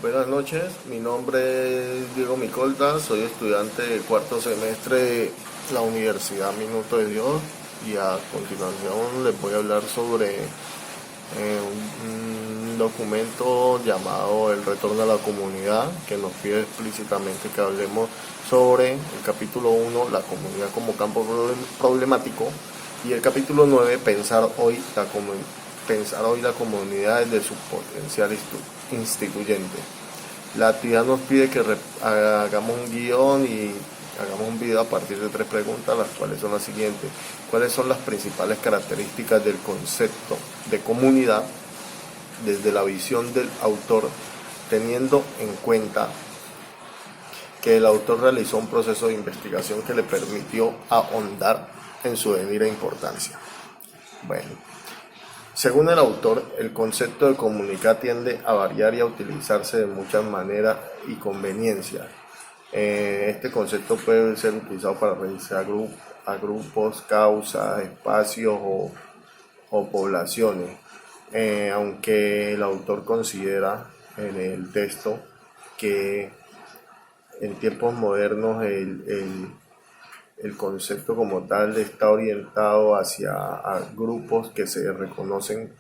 Buenas noches, mi nombre es Diego Micolta, soy estudiante de cuarto semestre de la Universidad Minuto de Dios y a continuación les voy a hablar sobre un documento llamado El Retorno a la Comunidad, que nos pide explícitamente que hablemos sobre el capítulo 1, la comunidad como campo problemático, y el capítulo 9, pensar hoy la comunidad desde su potencial instituyente. La actividad nos pide que hagamos un guión y hagamos un video a partir de 3 preguntas, las cuales son las siguientes. ¿Cuáles son las principales características del concepto de comunidad desde la visión del autor, teniendo en cuenta que el autor realizó un proceso de investigación que le permitió ahondar en su debida importancia? Bueno, según el autor, el concepto de comunidad tiende a variar y a utilizarse de muchas maneras y conveniencias. Este concepto puede ser utilizado para referirse a grupos, causas, espacios o poblaciones, aunque el autor considera en el texto que en tiempos modernos el concepto como tal está orientado hacia grupos que se reconocen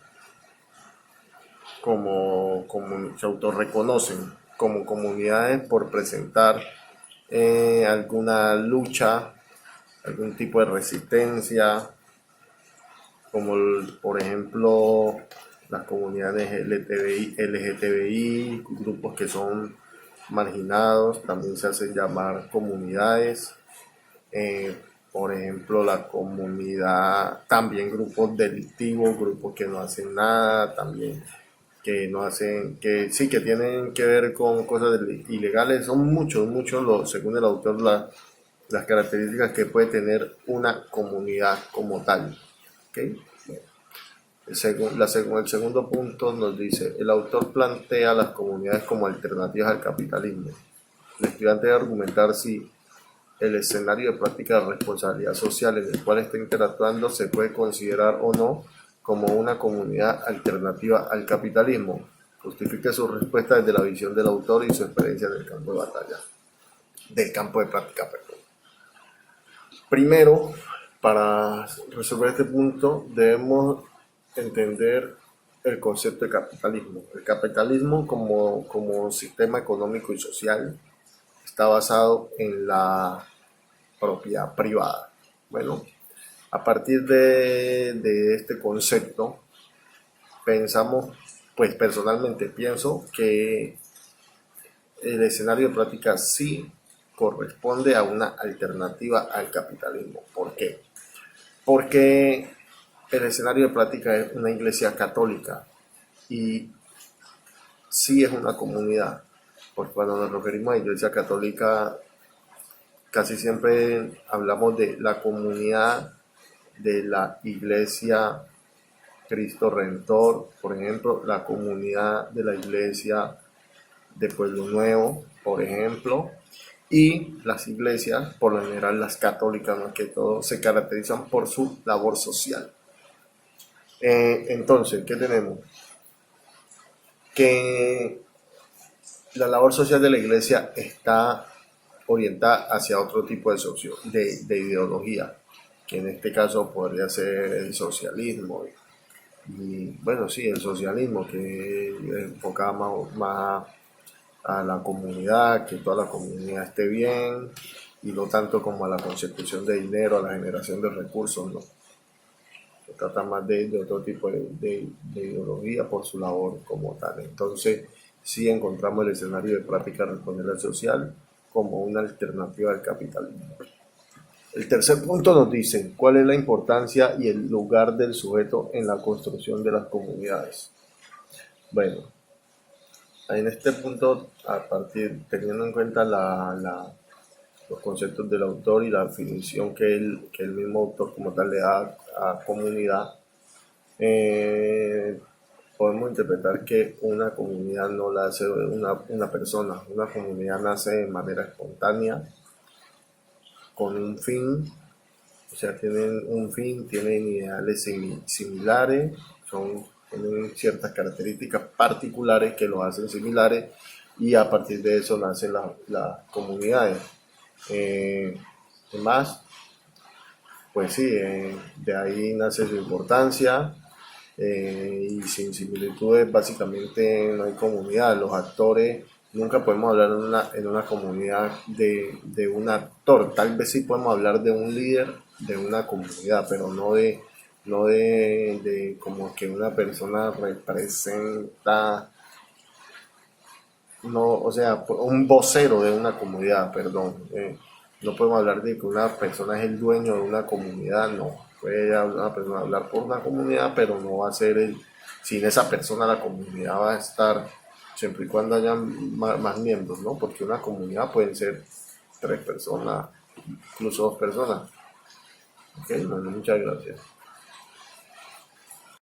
se autorreconocen como comunidades por presentar alguna lucha, algún tipo de resistencia, como por ejemplo las comunidades LGTBI, grupos que son marginados, también se hacen llamar comunidades. Por ejemplo, la comunidad, también grupos delictivos, grupos que no hacen nada, también que no hacen, que sí, que tienen que ver con cosas ilegales. Son muchos, según el autor, las características que puede tener una comunidad como tal. ¿Okay? El segundo punto nos dice, el autor plantea las comunidades como alternativas al capitalismo. El estudiante debe argumentar si el escenario de práctica de responsabilidad social en el cual está interactuando se puede considerar o no como una comunidad alternativa al capitalismo. Justifique su respuesta desde la visión del autor y su experiencia en el campo de batalla, del campo de práctica, perdón. Primero, para resolver este punto, debemos entender el concepto de capitalismo. El capitalismo como sistema económico y social está basado en la propiedad privada. Bueno, a partir de este concepto, pues personalmente pienso que el escenario de práctica sí corresponde a una alternativa al capitalismo. ¿Por qué? Porque el escenario de práctica es una iglesia católica y sí es una comunidad. Porque cuando nos referimos a iglesia católica, casi siempre hablamos de la comunidad de la iglesia Cristo Redentor, por ejemplo, la comunidad de la iglesia de Pueblo Nuevo, por ejemplo, y las iglesias, por lo general las católicas más que todo, se caracterizan por su labor social. Entonces, ¿qué tenemos? Que la labor social de la iglesia está orientada hacia otro tipo de ideología, que en este caso podría ser el socialismo. Y bueno, sí, el socialismo que enfocaba más a la comunidad, que toda la comunidad esté bien, y no tanto como a la consecución de dinero, a la generación de recursos, ¿no? Se trata más de otro tipo de ideología por su labor como tal. Entonces, sí encontramos el escenario de práctica responsabilidad social como una alternativa al capitalismo. El tercer punto nos dice cuál es la importancia y el lugar del sujeto en la construcción de las comunidades. Bueno, en este punto, teniendo en cuenta los conceptos del autor y la definición que el mismo autor como tal le da a comunidad, podemos interpretar que una comunidad no la hace una persona, una comunidad nace de manera espontánea, con un fin, o sea, tienen un fin, tienen ideales similares, tienen ciertas características particulares que los hacen similares, y a partir de eso nacen las comunidades. Además, pues sí, de ahí nace su importancia, y sin similitudes básicamente no hay comunidad. Los actores, nunca podemos hablar en una comunidad de un actor. Tal vez sí podemos hablar de un líder de una comunidad, pero no de como que una persona representa, no, o sea, un vocero de una comunidad, perdón. No podemos hablar de que una persona es el dueño de una comunidad, no. Puede una persona hablar por una comunidad, pero no va a ser sin esa persona la comunidad va a estar, siempre y cuando haya más miembros, ¿no? Porque una comunidad pueden ser 3 personas, incluso 2 personas. Ok, bueno, muchas gracias.